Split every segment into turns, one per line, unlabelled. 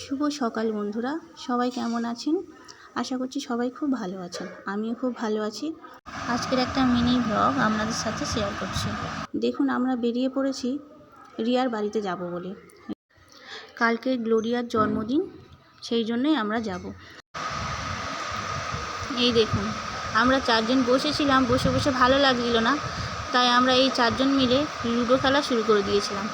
শুভ সকাল বন্ধুরা, সবাই কেমন আছেন? আশা করছি সবাই খুব ভালো আছেন। আমিও খুব ভালো আছি। আজকের একটা মিনি ব্লগ আপনাদের সাথে শেয়ার করছি। দেখুন, আমরা বেরিয়ে পড়েছি রিয়ার বাড়িতে যাব বলে। কালকে গ্লোরিয়ার জন্মদিন, সেই জন্যই আমরা যাব। এই দেখুন, আমরা চারজন বসেছিলাম, বসে বসে ভালো লাগছিল না, তাই আমরা এই চারজন মিলে লুডো খেলা শুরু করে দিয়েছিলাম।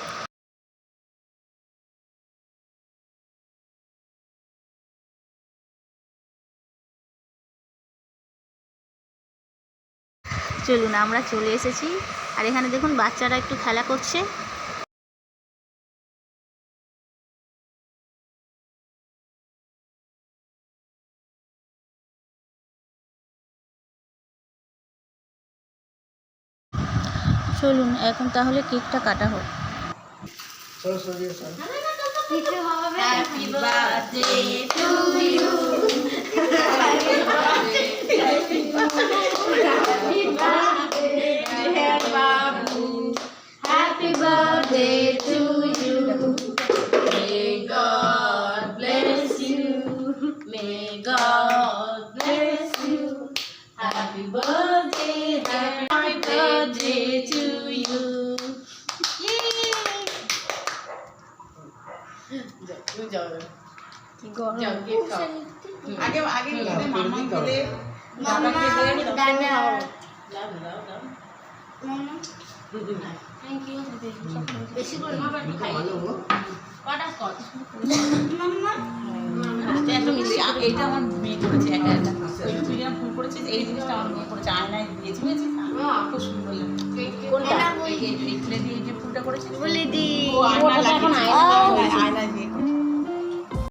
চলুন, আমরা চলে এসেছি। আর এখানে দেখুন বাচ্চারা একটু খেলা করছে। চলুন এখন তাহলে কেকটা কাটা হোক।
Happy birthday to you. Happy birthday, dear Babu. Happy birthday to you. May God bless you. May God bless you. Happy birthday, happy birthday to you.
আগে আগে মামা দিলে বাবাকে দিয়ে দাদা
থ্যাংক ইউ বেশি করে মা বাড়ি খাই কটা স্কচ মাম্মা
এত মিষ্টি এইটা আমার মেয়ে করেছে একা একা তুই যেন ফুল করেছিস এই জিনিসটা আমার মেয়ে করেছে আয়নায় দিয়েছি বুঝেছিস খুব সুন্দর লাগে
কোনটা
এই ফ্লে দিয়ে যে ফুলটা করেছিস
বলে দি
ও আয়না লাগিয়েছে আয়না দিয়ে